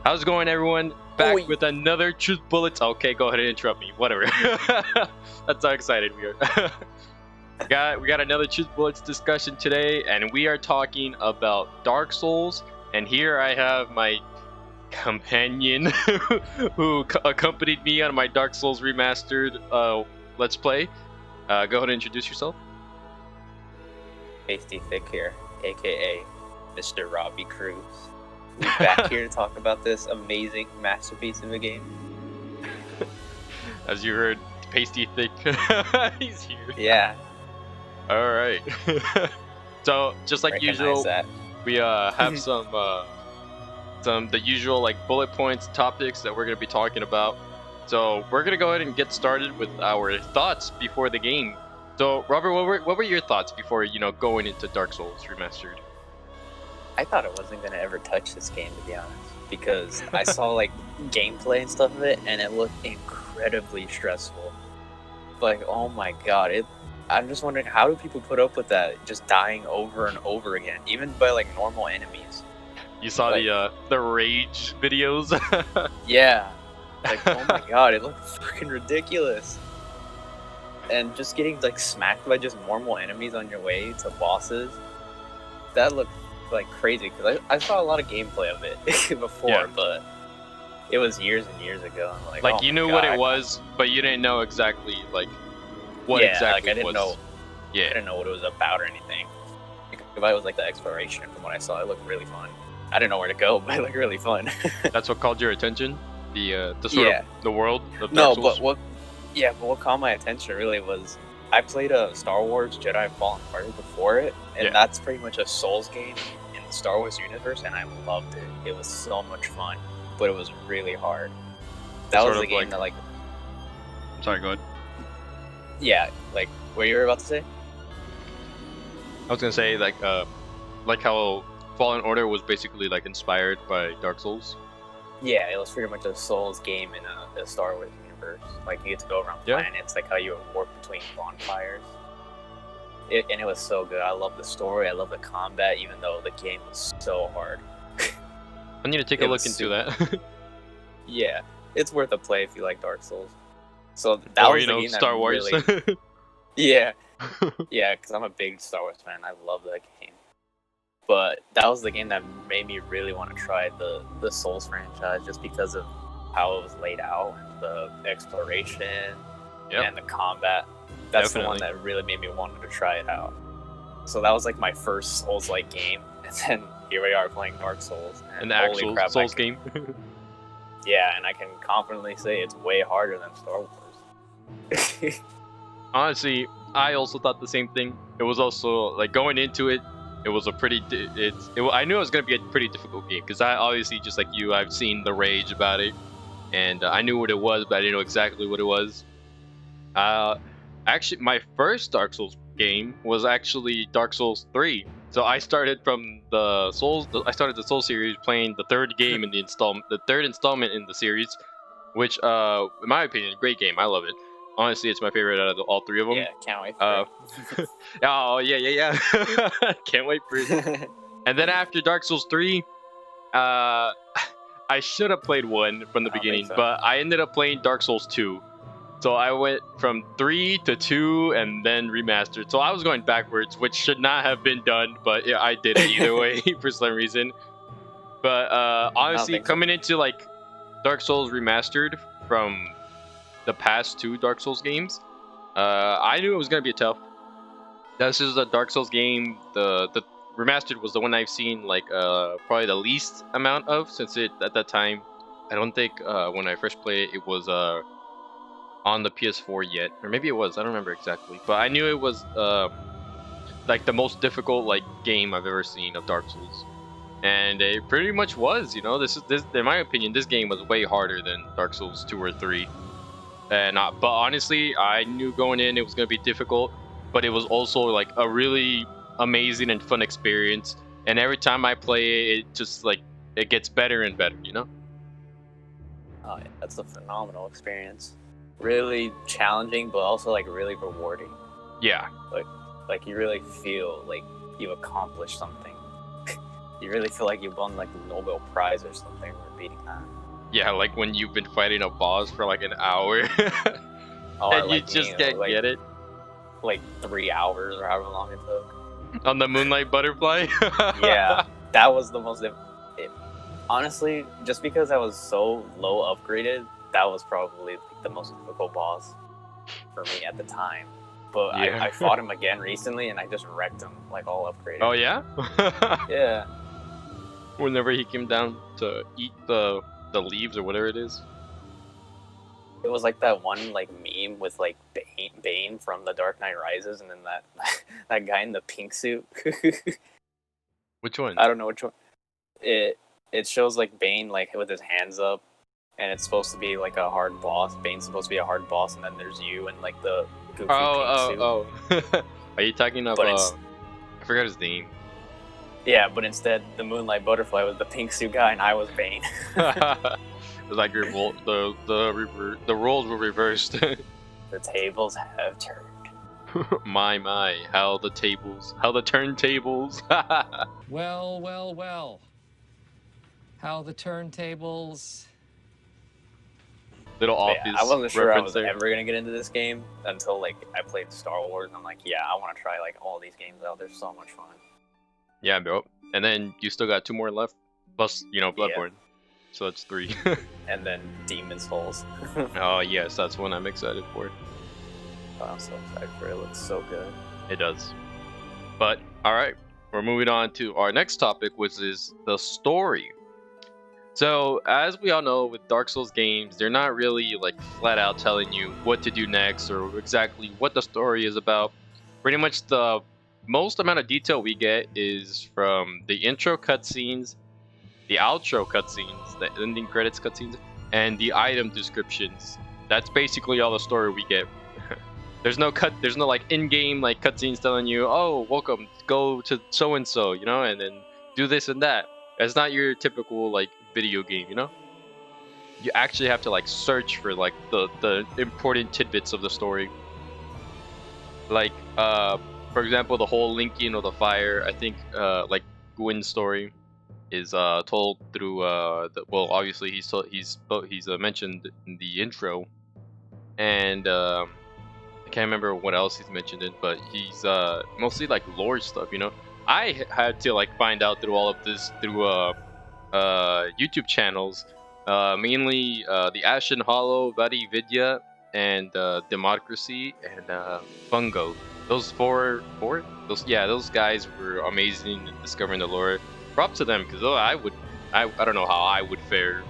How's it going, everyone? Back with another Truth Bullets. Okay, go ahead and interrupt me. Whatever. That's how excited we are. we got another Truth Bullets discussion today, and we are talking about Dark Souls. And here I have my companion who accompanied me on my Dark Souls Remastered Let's Play. Go ahead and introduce yourself. Tasty Thick here, aka Mr. Robbie Cruz. We're back here to talk about this amazing masterpiece of a game. As you heard, Pasty Thick, he's here. Yeah. All right. So just like usual, we have some the usual like bullet points, topics that we're gonna be talking about. So we're gonna go ahead and get started with our thoughts before the game. So Robert, what were your thoughts before going into Dark Souls Remastered? I thought I wasn't gonna ever touch this game, to be honest, because I saw like gameplay and stuff of it, and it looked incredibly stressful. Like, oh my god, I'm just wondering, how do people put up with that, just dying over and over again, even by like normal enemies? You saw like, the rage videos? Yeah. Like, oh my god, it looked fucking ridiculous. And just getting like smacked by just normal enemies on your way to bosses, that looked like crazy, because I saw a lot of gameplay of it before, yeah. But it was years and years ago. I'm like, oh you knew what it was, but you didn't know exactly like what exactly I didn't was. know. Yeah, I didn't know what it was about or anything. If I was like the exploration, from what I saw, it looked really fun. I didn't know where to go, but it looked really fun. That's what called your attention, the sort of the world of Dark Souls? But what caught my attention really was, I played a Star Wars Jedi Fallen Order before it, and that's pretty much a Souls game in the Star Wars universe, and I loved it. It was so much fun, but it was really hard. That was the game that like... I'm sorry, go ahead. Yeah, like, what you were about to say? I was gonna say, like how Fallen Order was basically like inspired by Dark Souls. Yeah, it was pretty much a Souls game in a Star Wars universe. Like, you get to go around planets, like how you would warp between bonfires. And it was so good. I love the story, I love the combat, even though the game was so hard. I need to take a look into that. Yeah, it's worth a play if you like Dark Souls. So that was the game Star Wars. Really... Yeah, because I'm a big Star Wars fan. I love that game. But that was the game that made me really want to try the Souls franchise, just because of how it was laid out, and the exploration, and the combat. That's the one that really made me want to try it out. So that was like my first Souls-like game, and then here we are playing Dark Souls. And the actual Souls game. Yeah, and I can confidently say it's way harder than Star Wars. Honestly, I also thought the same thing. It was also like, going into it, it was a pretty. I knew it was gonna be a pretty difficult game, because I obviously, just like you, I've seen the rage about it, and I knew what it was, but I didn't know exactly what it was. Actually, my first Dark Souls game was actually Dark Souls 3. So I started from the Souls. I started the Souls series playing the third game in the third installment in the series, which, in my opinion, great game. I love it. Honestly, it's my favorite out of all three of them. Yeah, can't wait for it. Oh, yeah. Can't wait for it. And then after Dark Souls 3, I should have played 1 from the beginning, but I ended up playing Dark Souls 2. So I went from 3 to 2 and then Remastered. So I was going backwards, which should not have been done, but yeah, I did it either way for some reason. But honestly, coming into like Dark Souls Remastered from the past 2 Dark Souls games, I knew it was gonna be tough. This is a Dark Souls game. The Remastered was the one I've seen like probably the least amount of, since it at that time, I don't think when I first played it was on the PS4 yet, or maybe it was, I don't remember exactly, but I knew it was like the most difficult like game I've ever seen of Dark Souls, and it pretty much was. This in my opinion, this game was way harder than Dark Souls 2 or 3. And but honestly, I knew going in it was gonna be difficult, but it was also like a really amazing and fun experience. And every time I play it, just like it gets better and better. Oh, yeah, that's a phenomenal experience. Really challenging, but also like really rewarding. Yeah. Like you really feel like you accomplished something. You really feel like you won like the Nobel Prize or something, or beating that. Yeah, like when you've been fighting a boss for like an hour Or and you like just me, can't like, get it like 3 hours or however long it took. on the Moonlight Butterfly. Yeah, that was the most. Honestly, just because I was so low upgraded, that was probably like, the most difficult boss for me at the time. But Yeah. I fought him again recently, and I just wrecked him like all upgraded. Oh yeah. Yeah. Whenever he came down to eat the leaves or whatever it is. It was like that one like meme with like Bane from The Dark Knight Rises, and then that that guy in the pink suit. Which one? I don't know which one. It shows like Bane like with his hands up, and it's supposed to be like a hard boss. Bane's supposed to be a hard boss, and then there's you and like the goofy pink suit. Oh. Are you talking about? I forgot his name. Yeah, but instead the Moonlight Butterfly was the pink suit guy, and I was Bane. It's like the roles were reversed. The tables have turned. My, how the turntables. Well. How the turntables. Little office. Yeah, I wasn't sure I was there. ever gonna get into this game until like I played Star Wars, and I'm like, yeah, I want to try like all these games out. They're so much fun. Yeah, bro. And then you still got 2 more left, plus Bloodborne. Yeah. So that's 3. And then Demon Souls. Oh yes, that's one I'm excited for. Oh, I'm so excited for it. It looks so good. It does. But all right, we're moving on to our next topic, which is the story. So, as we all know, with Dark Souls games, they're not really like flat out telling you what to do next or exactly what the story is about. Pretty much the most amount of detail we get is from the intro cutscenes, the outro cutscenes, the ending credits cutscenes, and the item descriptions. That's basically all the story we get. There's no like in-game like cutscenes telling you, oh, welcome, go to so and so, and then do this and that. It's not your typical like video game, You actually have to like search for like the important tidbits of the story. Like for example, the whole linking of the fire. I think like Gwyn's story is told through obviously he's mentioned in the intro, and I can't remember what else he's mentioned in, but he's mostly like lore stuff, I had to like find out through all of this through YouTube channels, mainly the Ashen Hollow, Vadi Vidya, and Democracy, and Fungo. Those those guys were amazing at discovering the lore. Props to them, because I don't know how I would fare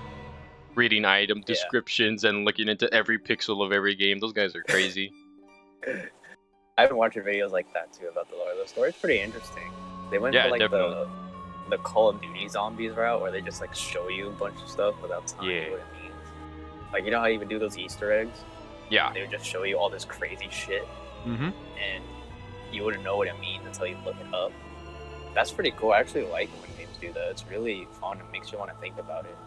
reading item descriptions and looking into every pixel of every game. Those guys are crazy. I've been watching videos like that too about the lore. The story's pretty interesting. They went for like the Call of Duty zombies route, where they just like show you a bunch of stuff without telling you what it means. Like, you know how you would do those Easter eggs? Yeah. They would just show you all this crazy shit, and you wouldn't know what it means until you look it up. That's pretty cool. I actually like when games do that. It's really fun. It makes you want to think about it.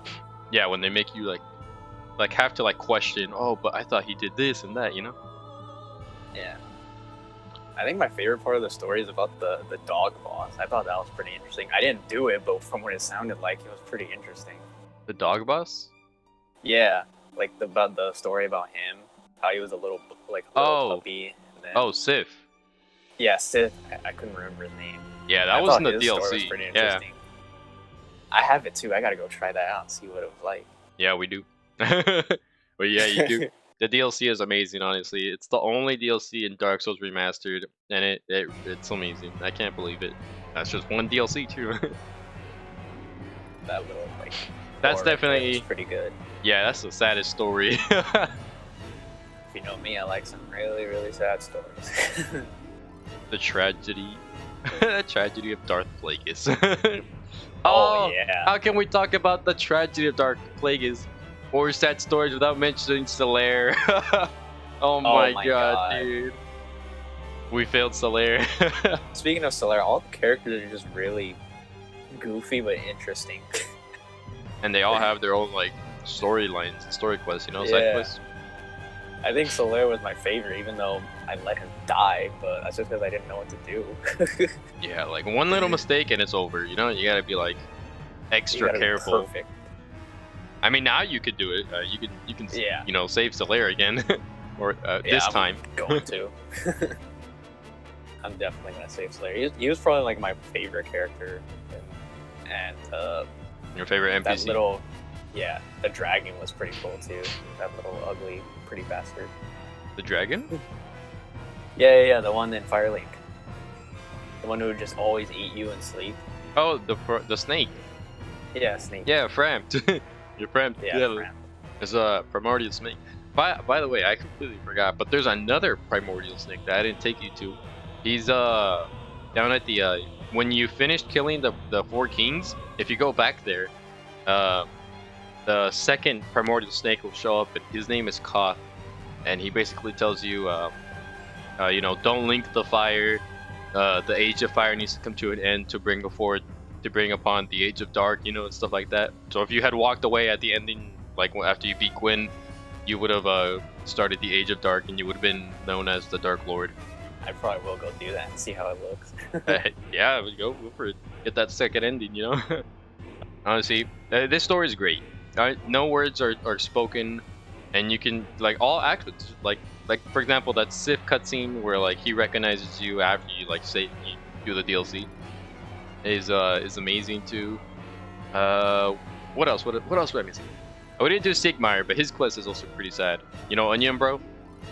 Yeah, when they make you like have to like question. Oh, but I thought he did this and that. Yeah. I think my favorite part of the story is about the dog boss. I thought that was pretty interesting. I didn't do it, but from what it sounded like, it was pretty interesting. The dog boss? Yeah, like about the story about him, how he was a little puppy. And then, Sif. Yeah, Sith. I couldn't remember his name. Yeah, that was in the his DLC. Story was pretty interesting. I have it too. I gotta go try that out and see what it was like. Yeah, we do. But yeah, you do. The DLC is amazing, honestly. It's the only DLC in Dark Souls Remastered, and it's amazing. I can't believe it. That's just one DLC too. That little like. That's definitely pretty good. Yeah, that's the saddest story. If you know me, I like some really, really sad stories. The tragedy of Darth Plagueis. Oh yeah. How can we talk about the tragedy of Darth Plagueis or sad stories without mentioning Solaire? Oh my god, dude. We failed Solaire. Speaking of Solaire, all the characters are just really goofy but interesting. And they all have their own like storylines, story quests, side quests. I think Solaire was my favorite, even though I let him die, but that's just because I didn't know what to do. Yeah, like one little mistake and it's over, You gotta be like extra careful. Perfect. I mean, now you could do it. You can Yeah. you know, save Solaire again, or this I'm time. going to. I'm definitely gonna save Slayer. He was probably like my favorite character, and Your favorite that NPC. little, yeah, the dragon was pretty cool too. That little ugly, pretty bastard. The dragon? Yeah, the one in Firelink. The one who would just always eat you and sleep. Oh, the snake. Yeah, Snake. Yeah, Framed. You're Framed. Yeah, Fram. It's a primordial snake. By the way, I completely forgot, but there's another primordial snake that I didn't take you to. He's down at the when you finish killing the 4 kings, if you go back there, the second primordial snake will show up, and his name is Koth, and he basically tells you, you know, don't link the fire. The Age of Fire needs to come to an end to bring upon the Age of Dark, you know, and stuff like that. So if you had walked away at the ending, like after you beat Gwyn, you would have started the Age of Dark, and you would have been known as the Dark Lord. I probably will go do that and see how it looks. Yeah, go for it. Get that second ending, you know. Honestly, this story is great. No words are spoken, and you can like all actions. Like for example, that Sif cutscene where like he recognizes you after you like say you do the DLC is amazing too. What else? What else would I missing? Oh, we didn't do Sigmire, but his quest is also pretty sad. You know, Onion Bro.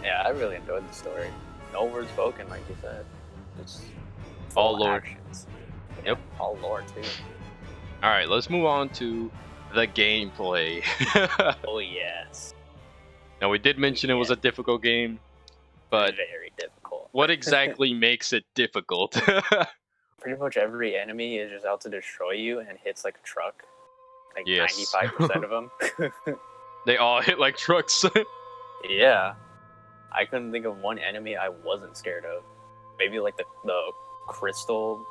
Yeah, I really enjoyed the story. No words spoken, like you said. It's All full lore. actions. Yep. All lore too. All right, let's move on to the gameplay. Oh yes. Now we did mention it was a difficult game, but very difficult. what exactly makes it difficult? Pretty much every enemy is just out to destroy you and hits like a truck. Like Yes. 95% of them. They all hit like trucks. Yeah. I couldn't think of one enemy I wasn't scared of. Maybe like the crystal.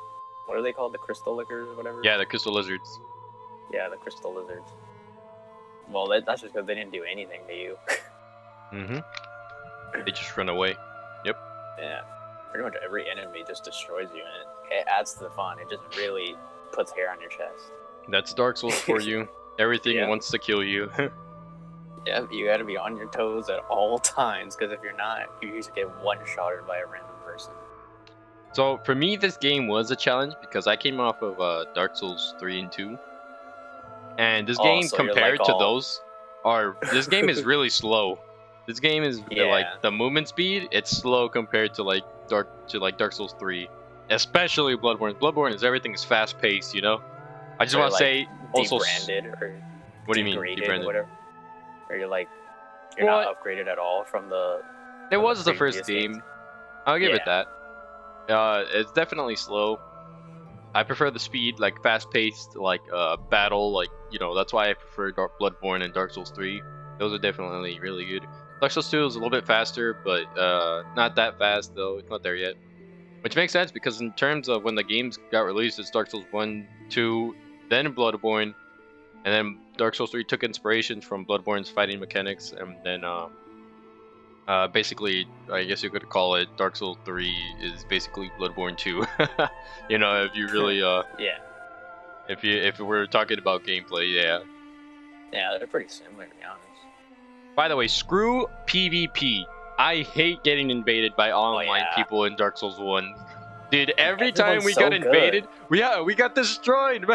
What are they called? The crystal lickers or whatever? Yeah, the crystal lizards. Yeah, the crystal lizards. Well, that's just because they didn't do anything to you. Mm-hmm. They just run away. Yeah. Pretty much every enemy just destroys you, and it adds to the fun. It just really puts hair on your chest. That's Dark Souls for you. Everything Yeah. wants to kill you. Yeah, you gotta be on your toes at all times, because if you're not, you usually get one-shotted by a random person. So for me, this game was a challenge because I came off of Dark Souls 3 and 2, and this game so you're, compared like, to all- those this game is really slow. This game is Yeah. like the movement speed. It's slow compared to like Dark Souls 3, especially Bloodborne. Bloodborne is everything is fast paced. You know, I just Or, want to like, say also. Debranded or What do you mean degraded debranded? or whatever. Or you're like, you're Well, not upgraded at all from the. It from was the previous first games. game. I'll give it Yeah. that. It's definitely slow. I prefer the speed, like fast-paced, like battle, like you know. That's why I prefer Bloodborne and Dark Souls 3. Those are definitely really good. Dark Souls 2 is a little bit faster, but not that fast though. It's not there yet, which makes sense because in terms of when the games got released, it's Dark Souls 1, 2, then Bloodborne, and then Dark Souls 3 took inspiration from Bloodborne's fighting mechanics, and then basically, I guess you could call it Dark Souls 3 is basically Bloodborne 2. You know, if you really Yeah. if we're talking about gameplay, yeah. Yeah, they're pretty similar to be honest. By the way, screw PvP. I hate getting invaded by online yeah. people in Dark Souls 1. Dude, every time Everyone's we so got good. invaded, we got destroyed.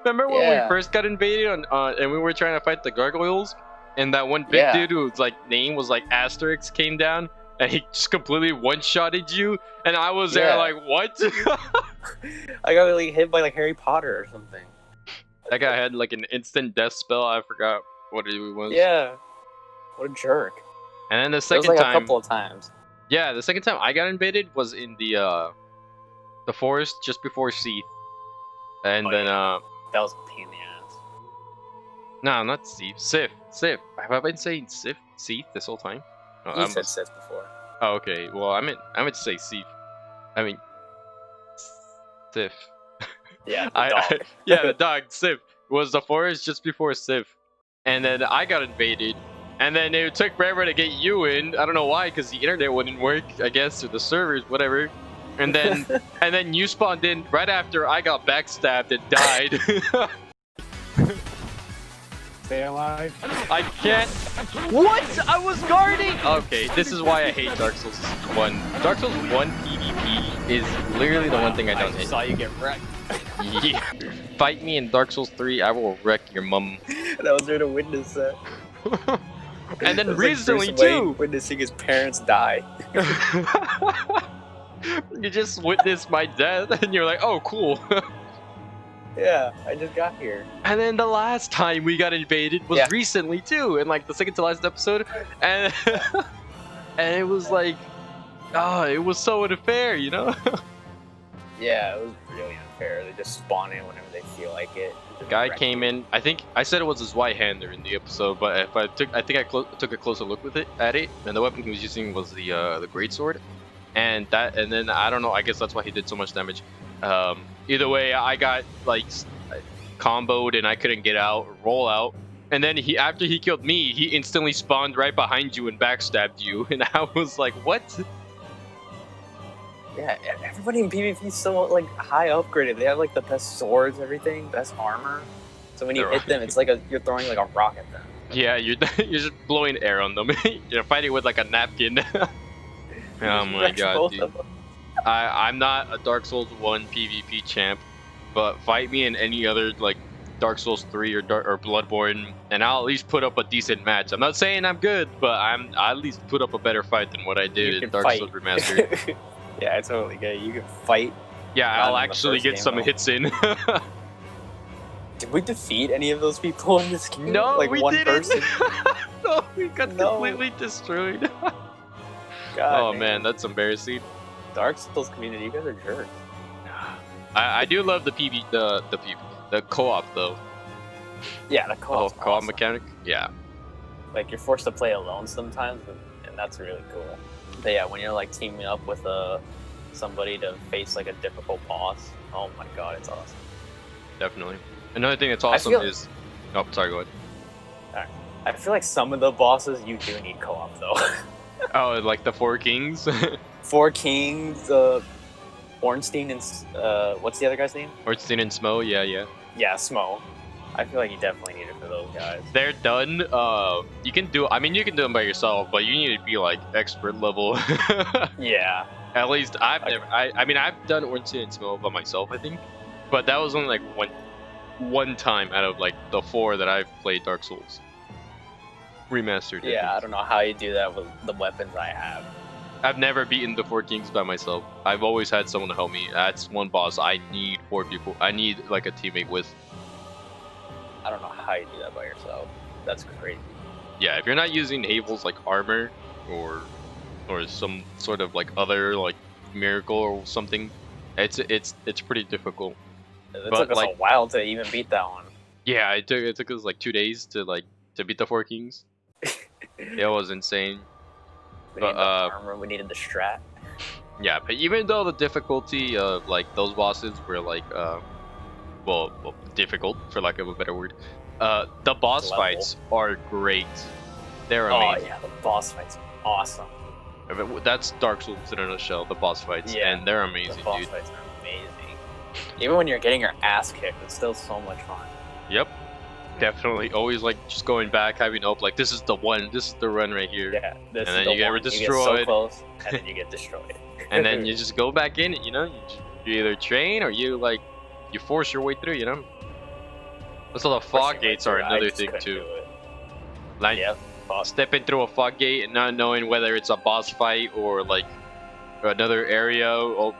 Remember when Yeah. we first got invaded and we were trying to fight the gargoyles, and that one big Yeah. dude whose like name was like Asterix came down, and he just completely one-shotted you, and I was there Yeah. like, what? I got like hit by like Harry Potter or something. That guy had like an instant death spell. I forgot what it was. Yeah. What a jerk. And then the It was second like time, a couple of times. yeah, the second time I got invaded was in the forest just before Seath, and Oh, then yeah. That was a pain in the ass. no, not Seath, Sif. Have I been saying Seath this whole time? Oh, You I said must- Sith before. oh, okay. Well, I meant to say Seath. I mean, Sif. Yeah, the dog. Yeah, the dog Sif was the forest just before Sif, and then I got invaded, and then it took forever to get you in. I don't know why, because the internet wouldn't work, I guess, or the servers, whatever. And then and then you spawned in right after I got backstabbed and died. Stay alive. I can't. What? I was guarding. Okay, this is why I hate Dark Souls 1. Dark Souls 1 PvP is literally the one thing I don't hate. Saw you get wrecked. Yeah. Fight me in Dark Souls 3, I will wreck your mum. And I was there to witness that. And then It was recently like Bruce Wayne too. witnessing his parents die. You just witnessed my death, and you're like, "Oh, cool." Yeah, I just got here. And then the last time we got invaded was recently too, in like the second to last episode, and and it was like, oh, it was so unfair, you know. Yeah, it was really unfair. They just spawn in whenever they feel like it. Guy came in. I think I said it was his right hander in the episode, but if I took a closer look at it, and the weapon he was using was the greatsword, and then I don't know. I guess that's why he did so much damage. Either way, I got like comboed and I couldn't get out or roll out. And then after he killed me, he instantly spawned right behind you and backstabbed you. And I was like, what? Yeah, everybody in PvP is so like high upgraded. They have like the best swords, everything, best armor. So when you hit them, it's like you're throwing like a rock at them. Yeah, you're just blowing air on them. You're fighting with like a napkin. Oh my god, dude. I'm not a Dark Souls 1 PvP champ, but fight me in any other like Dark Souls 3 or Bloodborne, and I'll at least put up a decent match. I'm not saying I'm good, but I'll at least put up a better fight than what I did in Dark Souls Remastered. Yeah, I totally get it. You can fight. Yeah, I'll actually get some hits in. Did we defeat any of those people in this game? No, like we one didn't. person? No, we got completely destroyed. God, man, that's embarrassing. Dark Souls community, you guys are jerks. I do love the co-op though. Yeah, the co-op. Co-op mechanic. Yeah. Like you're forced to play alone sometimes, and that's really cool. But yeah, when you're like teaming up with somebody to face like a difficult boss, oh my god, it's awesome. Definitely. Another thing that's awesome is. Oh, sorry. Go ahead. Alright. I feel like some of the bosses you do need co-op though. Oh, like the Four Kings. Four Kings, Ornstein and what's the other guy's name? Ornstein and Smo, yeah. Yeah, Smo. I feel like you definitely need it for those guys. They're done. You can do them by yourself, but you need to be like expert level. Yeah. At least I've done Ornstein and Smo by myself, I think, but that was only like one time out of like the 4 that I've played Dark Souls Remastered. Yeah, I don't know how you do that with the weapons I have. I've never beaten the 4 Kings by myself. I've always had someone to help me. That's one boss I need 4 people. I need like a teammate with. I don't know how you do that by yourself. That's crazy. Yeah, if you're not using Havel's like armor or some sort of like other like miracle or something, it's pretty difficult. It took us a while to even beat that one. Yeah, it took us like 2 days to beat the 4 Kings. It was insane. We needed the armor, we needed the strat. Yeah, but even though the difficulty of like those bosses were like well, difficult for lack of a better word, the boss fights are great. They're amazing. Oh yeah, the boss fights are awesome. That's Dark Souls in a nutshell, the boss fights, and they're amazing, the boss fights are amazing. Even when you're getting your ass kicked, it's still so much fun. Yep. Definitely, always like just going back, having hope. Like this is the run right here. Yeah, and then you get destroyed. You get so close, and then you get destroyed. And then you just go back in it. You know, you either train or you force your way through. You know. Also, the fog gates are another thing too. Like stepping through a fog gate and not knowing whether it's a boss fight or like another area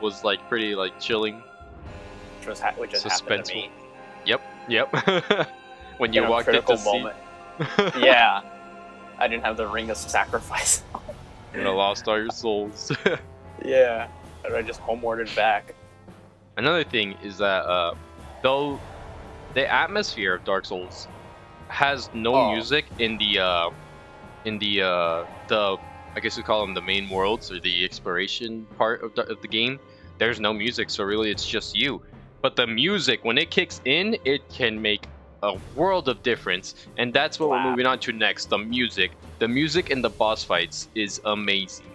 was like pretty like chilling. Which just happened to me. Yep. When you walked into moment. Yeah, I didn't have the ring of sacrifice. And I lost all your souls. Yeah, and I just homewarded back. Another thing is that though the atmosphere of Dark Souls has no music in the I guess we call them the main worlds or the exploration part of the game. There's no music, so really it's just you. But the music, when it kicks in, it can make a world of difference, and that's what we're moving on to next. The music in the boss fights is amazing.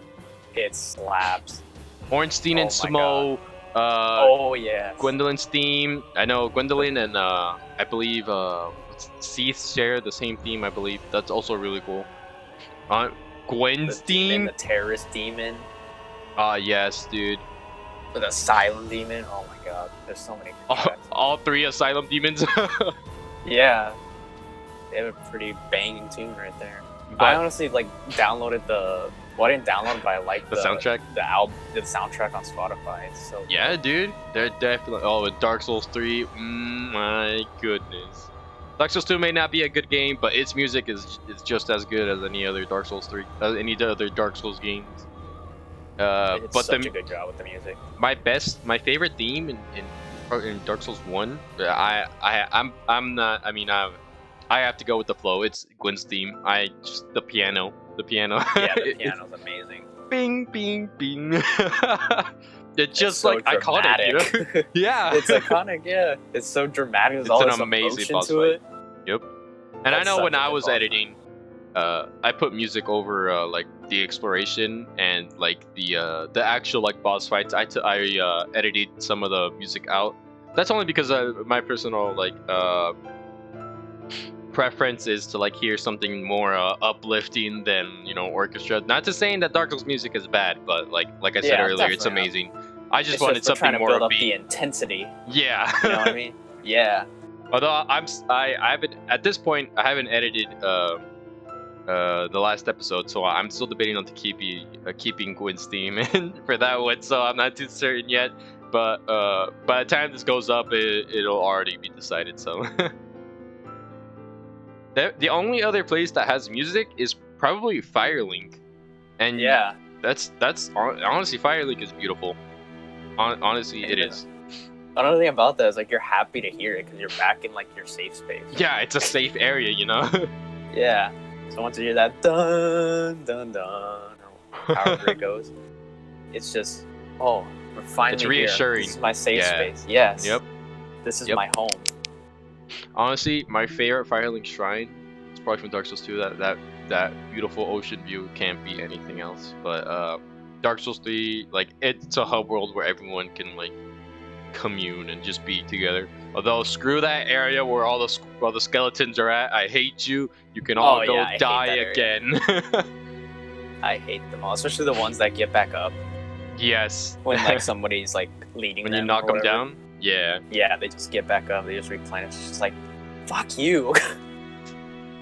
It slaps. Ornstein and Smo. Oh yeah. Gwendolyn's theme. I know Gwendolyn and I believe what's Seath share the same theme, I believe. That's also really cool. Gwen's The theme. demon, the terrorist demon, Yes, dude. the asylum demon. Oh my god, there's so many. All 3 Asylum demons. Yeah, they have a pretty banging tune right there. But I honestly like downloaded the. Well, I didn't download it, but I like the soundtrack. the album, the soundtrack on Spotify. It's so Yeah, dude. They're definitely. Oh, with Dark Souls 3. My goodness. Dark Souls 2 may not be a good game, but its music is just as good as any other Dark Souls 3, any other Dark Souls games. it's But such a good job with the music. my favorite theme in Dark Souls 1. I'm not. I mean, I have to go with the flow. It's Gwen's theme. The piano. Yeah, the piano's amazing. Bing, bing, bing. It's just so like iconic, you know? Yeah. It's iconic. Yeah, it's so dramatic. There's It's all an this amazing emotion boss to fight. it. Yep. And I That's know such when a I good was boss fight. editing, I put music over like the exploration and like the actual like boss fights. I edited some of the music out. That's only because my personal like preference is to like hear something more uplifting than orchestra. Not to saying that Dark Souls music is bad, but like I said Yeah, earlier, it's definitely not. amazing. I just It's wanted just something trying to more build up upbeat. the intensity. Yeah. You know what I mean? Yeah. Although I haven't at this point I haven't edited the last episode, so I'm still debating on keeping Gwen's theme in for that one. So I'm not too certain yet. But by the time this goes up, it'll already be decided. So the only other place that has music is probably Firelink, and Yeah. that's honestly Firelink is beautiful. Honestly, it Yeah. is. Another thing about that is like you're happy to hear it because you're back in like your safe space. Yeah, it's a safe area, you know. Yeah. So once you hear that dun dun dun or however it goes, it's just we're finally It's here. reassuring. This is my safe Yeah. space. Yes. Yep. This is Yep. my home. Honestly, my favorite Firelink shrine is probably from Dark Souls 2. That beautiful ocean view can't be anything else. But Dark Souls 3, like it's a hub world where everyone can like commune and just be together. Although screw that area where all the skeletons are at. I hate you. You can all go I hate die that area. again. I hate them all, especially the ones that get back up Yes. when like somebody's like leading When them. you knock or them whatever. down. Yeah. Yeah, they just get back up. They just replenish. It's just like, fuck you.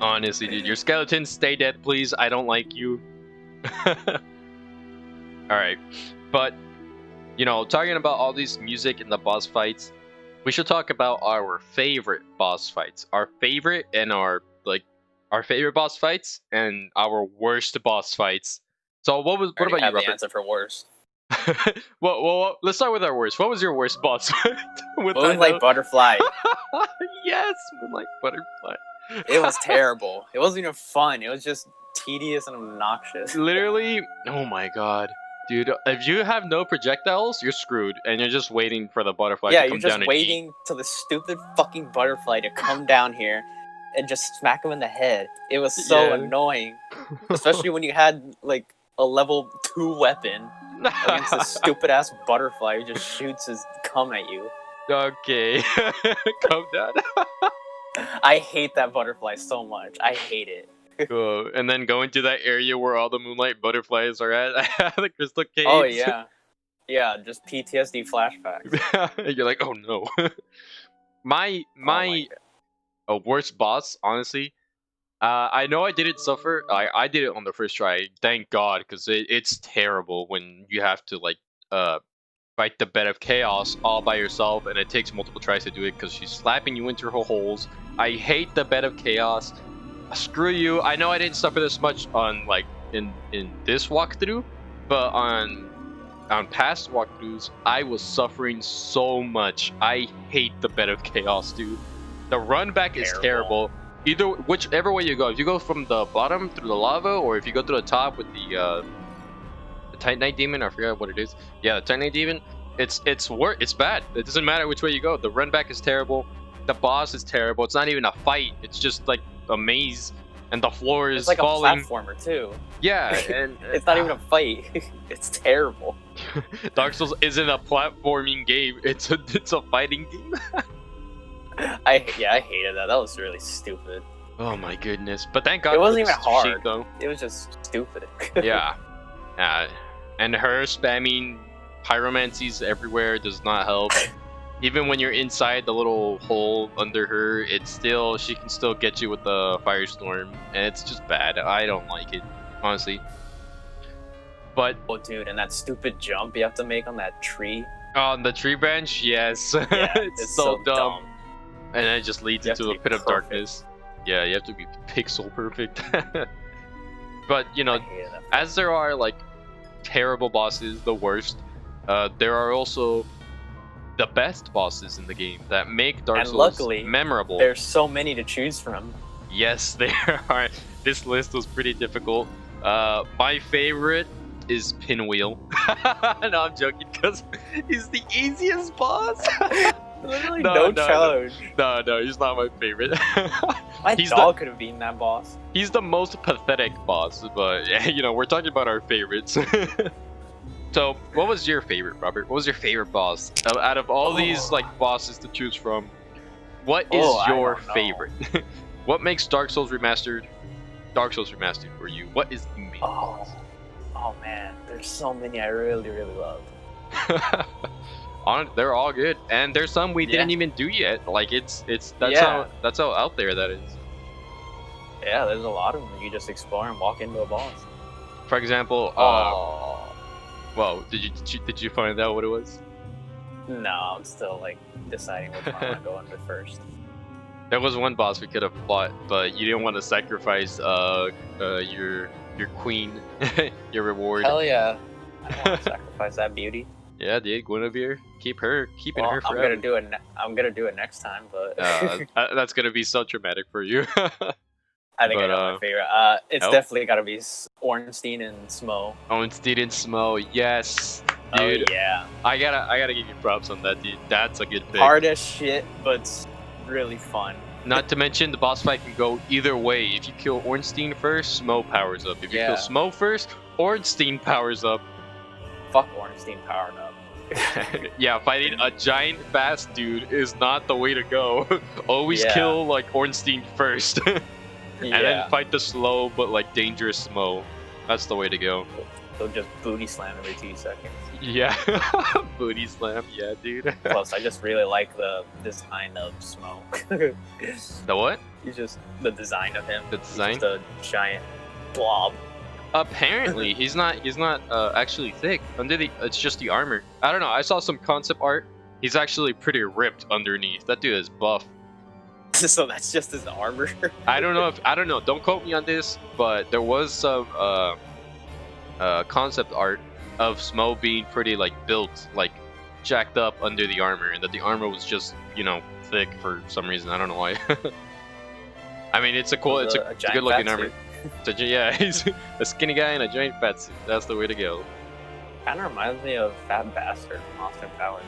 Honestly, dude, your skeletons stay dead, please. I don't like you. Alright. But, talking about all these music and the boss fights, we should talk about our favorite boss fights. Our favorite boss fights and our worst boss fights. So what about you, have the Robert? answer for worst. well, let's start with our worst. What was your worst boss fight? Moonlight Butterfly. Yes, Moonlight Butterfly. It was terrible. It wasn't even fun. It was just tedious and obnoxious. Literally, oh my god. Dude, if you have no projectiles, you're screwed, and you're just waiting for the butterfly Yeah, to you're come down just waiting till the stupid fucking butterfly to come down here and just smack him in the head. It was so Yeah. annoying. Especially when you had, like, a level 2 weapon against this stupid-ass butterfly who just shoots his cum at you. Okay, calm down. I hate that butterfly so much. I hate it. Cool. And then going to that area where all the moonlight butterflies are at, the crystal caves. Oh, yeah. Yeah, just PTSD flashbacks. You're like, oh no. my worst boss, honestly. I know I didn't suffer. I did it on the first try. Thank God, because it's terrible when you have to like fight the bed of chaos all by yourself, and it takes multiple tries to do it because she's slapping you into her holes. I hate the bed of chaos. Screw you. I know I didn't suffer this much on like in this walkthrough, but on past walkthroughs, I was suffering so much. I hate the bed of chaos, dude. The run back is terrible. Whichever way you go, if you go from the bottom through the lava, or if you go through the top with the Titanite demon, I forgot what it is. Yeah, the Titanite demon. It's bad. It doesn't matter which way you go. The run back is terrible. The boss is terrible. It's not even a fight. It's just like a maze, and the floor is It's like falling. a platformer, too. Yeah, and It's not even a fight. It's terrible. Dark Souls isn't a platforming game. It's a fighting game. I hated that. That was really stupid. Oh my goodness! But thank God It wasn't for even the hard. sheet, though. It was just stupid. Yeah. And her spamming pyromancies everywhere does not help. Even when you're inside the little hole under her, she can still get you with the firestorm, and it's just bad. I don't like it, honestly. But Oh, dude, and that stupid jump you have to make on that tree. on the tree branch, yes, Yeah, it's so dumb. And it just leads You have into to a be pit of perfect. darkness. Yeah, you have to be pixel perfect. But you know, I hated that. as there are like terrible bosses, the worst, there are also the best bosses in the game that make Dark And Souls luckily, memorable. There's so many to choose from. Yes, there are. This list was pretty difficult. My favorite is Pinwheel. No, I'm joking, because he's the easiest boss. Literally No, no challenge. No, he's not my favorite. My He's dog could have beaten that boss. He's the most pathetic boss, but you know, we're talking about our favorites. So, what was your favorite, Robert? What was your favorite boss out of all these like bosses to choose from? What is I your don't know. favorite? What makes Dark Souls Remastered for you? What is the main boss? Oh man, there's so many I really, really love. They're all good, and there's some we didn't even do yet. Like that's how out there that is. Yeah, there's a lot of them. You just explore and walk into a boss. For example, well, did you find out what it was? No, I'm still like deciding which one I want to go under first. There was one boss we could have fought, but you didn't want to sacrifice your queen, your reward. Hell yeah, I don't want to sacrifice that beauty. Yeah, dude, Guinevere, keeping her forever. I'm gonna do it next time, but that's gonna be so traumatic for you. I think I know my favorite. It's definitely gotta be Ornstein and Smo. Ornstein and Smo, yes, dude. Oh yeah. I gotta give you props on that, dude. That's a good pick. Hard as shit, but it's really fun. Not to mention the boss fight can go either way. If you kill Ornstein first, Smo powers up. If you kill Smo first, Ornstein powers up. Fuck Ornstein powering up. Yeah, fighting a giant fast dude is not the way to go. Always kill like Ornstein first. And then fight the slow but like dangerous Smo. That's the way to go. They'll just booty slam every 2 seconds. Yeah, booty slam. Yeah, dude. Plus, I just really like the design of Smo. The what? He's just the design of him. The design. He's just a giant blob. Apparently, he's not actually thick. It's just the armor. I don't know. I saw some concept art. He's actually pretty ripped underneath. That dude is buff. So that's just his armor. I don't know. Don't quote me on this, but there was some concept art of Smo being pretty like built, like jacked up under the armor, and that the armor was just thick for some reason. I don't know why. I mean, it's a good looking armor. Yeah, he's a skinny guy in a giant fat suit. That's the way to go. Kind of reminds me of Fat Bastard from Austin Powers.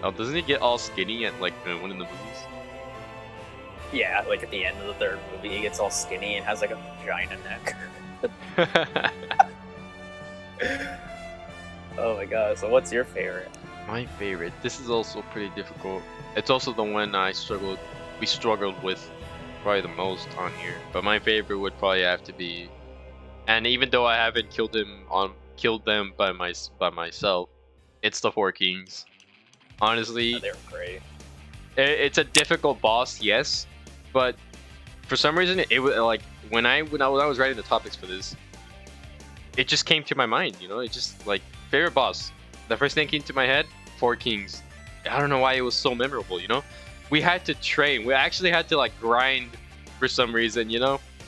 Oh, doesn't he get all skinny at like one of the movies? Yeah, like at the end of the 3rd movie, he gets all skinny and has like a vagina neck. Oh my god! So what's your favorite? My favorite. This is also pretty difficult. It's also the one we struggled with probably the most on here. But my favorite would probably have to be, and even though I haven't killed them by myself, it's the Four Kings. Honestly, they're great. It's a difficult boss, yes, but for some reason it was like when I was writing the topics for this, it just came to my mind. It just like favorite boss. The first thing came to my head, Four Kings. I don't know why it was so memorable. We had to train. We actually had to like grind for some reason.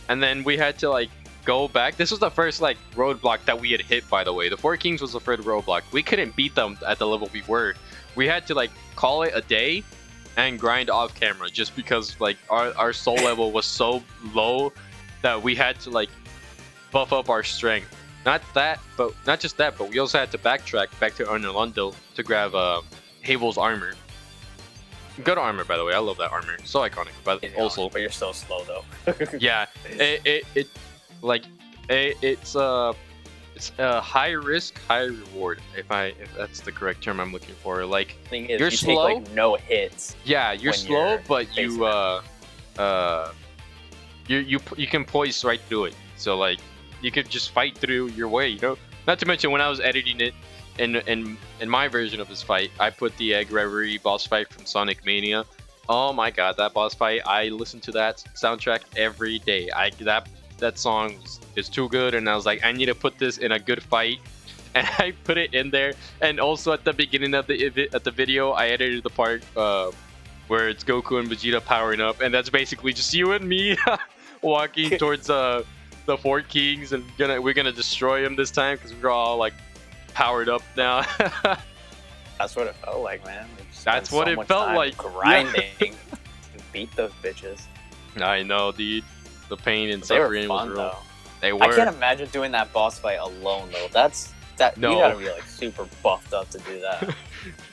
And then we had to like go back. This was the first like roadblock that we had hit. By the way, the Four Kings was the first roadblock. We couldn't beat them at the level we were. We had to like call it a day and grind off camera just because like our soul level was so low that we had to like buff up our strength. Not just that, but we also had to backtrack back to Arnolando to grab Havel's armor. Good armor, by the way. I love that armor. So iconic. But also, but you're so slow though. Yeah, it's It's a high risk, high reward. If that's the correct term I'm looking for. Like, Thing is, you're you slow. take like no hits. Yeah, you're when slow, you're but facing you can poise right through it. So like, you could just fight through your way. You know. Not to mention, when I was editing it, in my version of this fight, I put the Egg Reverie boss fight from Sonic Mania. Oh my god, that boss fight! I listen to that soundtrack every day. That song is too good, and I was like, I need to put this in a good fight, and I put it in there. And also at the beginning of the video, I edited the part where it's Goku and Vegeta powering up, and that's basically just you and me walking towards the Four Kings, and we're gonna destroy them this time because we're all like powered up now. That's what it felt like, man. That's what it felt like. Grinding to beat those bitches. I know, dude. The pain and They were suffering fun, was real. though. They were. I can't imagine doing that boss fight alone, though. No. You gotta be like super buffed up to do that.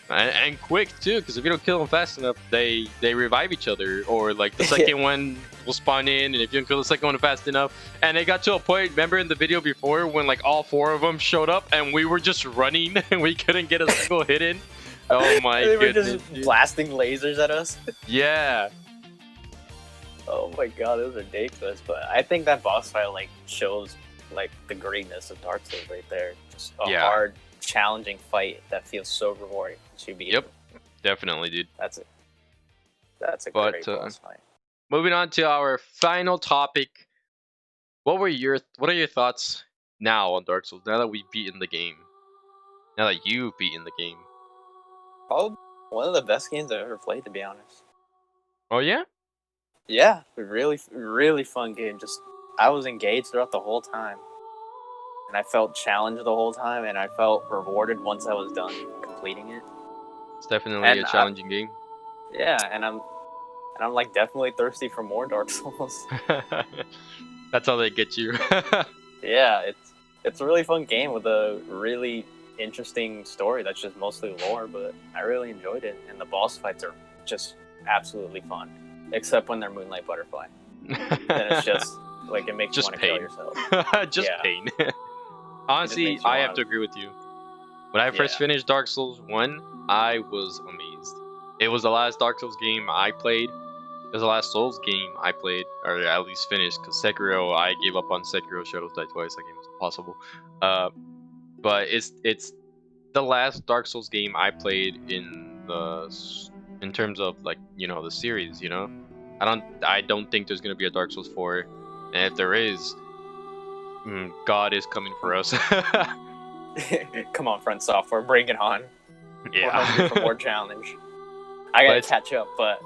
and quick too, because if you don't kill them fast enough, they revive each other, or like the second one will spawn in, and if you don't kill the second one fast enough, and it got to a point. Remember in the video before when like all 4 of them showed up, and we were just running, and we couldn't get a single hit in. Oh my They were goodness! just blasting lasers at us. Yeah. Oh my god, it was ridiculous. But I think that boss fight like shows like the greatness of Dark Souls right there. Just a hard, challenging fight that feels so rewarding to be. Yep, definitely, dude. That's it. That's a great boss fight. Moving on to our final topic. What are your thoughts now on Dark Souls? Now that we've beaten the game. Now that you've beaten the game. Probably one of the best games I've ever played, to be honest. Oh yeah? Yeah, really, really fun game. Just I was engaged throughout the whole time, and I felt challenged the whole time, and I felt rewarded once I was done completing it. It's definitely a challenging game. Yeah, and I'm like definitely thirsty for more Dark Souls. That's how they get you. Yeah, it's a really fun game with a really interesting story that's just mostly lore, but I really enjoyed it, and the boss fights are just absolutely fun, except when they're Moonlight Butterfly. Then it's just like it makes you want to kill yourself. Just pain. Honestly, I have to agree with you. When I first finished Dark Souls 1, I was amazed. It was the last Dark Souls game I played. It was the last Souls game I played, or at least finished, because Sekiro, I gave up on Sekiro. Shadows Die Twice. That game was impossible. But it's the last Dark Souls game I played in terms of like, you know, the series. You know, I don't think there's gonna be a Dark Souls 4, and if there is, God is coming for us. Come on, Front Software, bring it on. Yeah. We're hungry for more challenge. I gotta catch up, but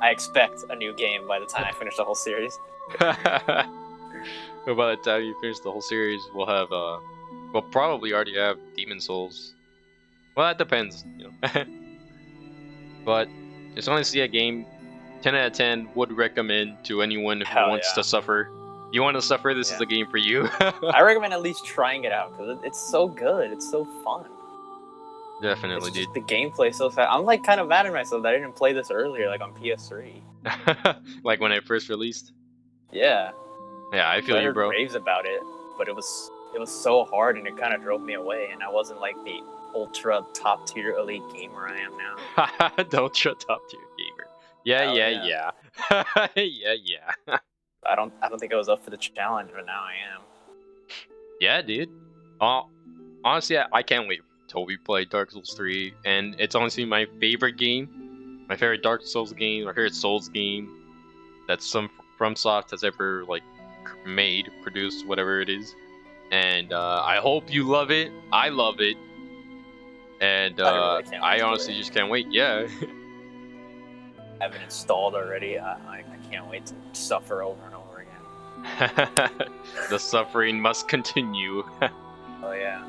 I expect a new game by the time I finish the whole series. Well, by the time you finish the whole series, we'll have we'll probably already have Demon Souls. Well, that depends, you know. But just honestly, a game 10 out of 10 would recommend to anyone who wants to suffer. You want to suffer? This is the game for you. I recommend at least trying it out because it's so good. It's so fun. Definitely, dude. The gameplay so fast. I'm like kind of mad at myself that I didn't play this earlier, like on PS3. Like when it first released. Yeah. Yeah, I feel you, bro. Raves about it, but it was so hard, and it kind of drove me away. And I wasn't like the ultra top tier elite gamer I am now. The ultra top tier gamer. Yeah. Yeah. I don't think I was up for the challenge, but now I am. Yeah, dude. Honestly, I can't wait till we play Dark Souls 3, and it's honestly my favorite game, my favorite Dark Souls game, my favorite Souls game that some FromSoft has ever like made, produced, whatever it is. And I hope you love it. I love it, and I honestly just can't wait. Yeah. I have it installed already. I can't wait to suffer over and over again. The suffering must continue. Oh yeah.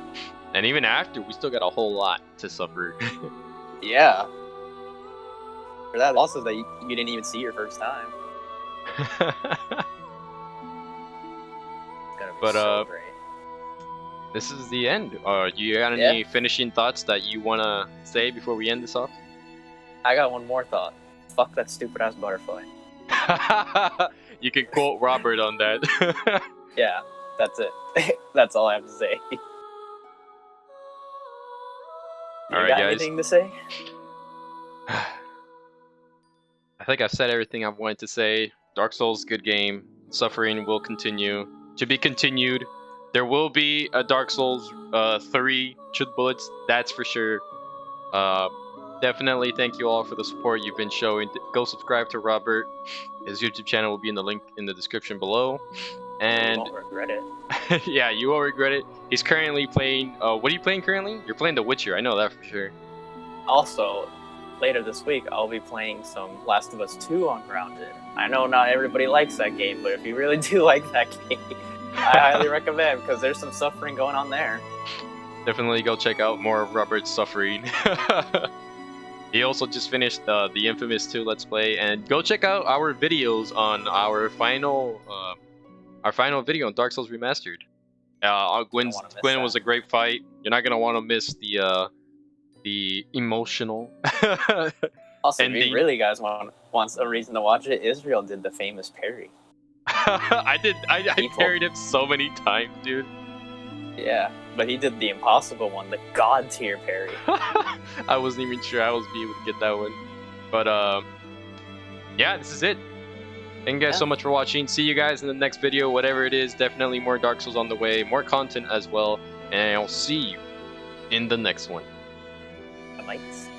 And even after, we still got a whole lot to suffer. Yeah. For that, also that you didn't even see your first time. But so great. This is the end. You got any finishing thoughts that you wanna say before we end this off? I got one more thought. Fuck that stupid ass butterfly. You can quote Robert on that. Yeah, That's it. That's all I have to say. All right, got guys. anything to say? I think I've said everything I wanted to say. Dark Souls, good game. Suffering will continue. To be continued. There will be a Dark Souls 3 Truth Bullets, that's for sure. Definitely thank you all for the support you've been showing. Go subscribe to Robert. His YouTube channel will be in the link in the description below. And you won't regret it. yeah, you won't regret it. He's currently playing. What are you playing currently? You're playing The Witcher. I know that for sure. Also, later this week, I'll be playing some Last of Us 2 on Grounded. I know not everybody likes that game, but if you really do like that game, I highly recommend, because there's some suffering going on there. Definitely go check out more of Robert's suffering. He also just finished the Infamous 2 Let's Play, and go check out our videos on our final video on Dark Souls Remastered. Gwen was a great fight. You're not gonna want to miss the emotional. Also, ending. if you really guys wants a reason to watch it, Israel did the famous parry. I parried him so many times, dude. Yeah, but he did the impossible one, the god tier parry. I wasn't even sure I was be able to get that one. But yeah, this is it. Thank you guys so much for watching. See you guys in the next video, whatever it is. Definitely more Dark Souls on the way, more content as well. And I'll see you in the next one. Lights.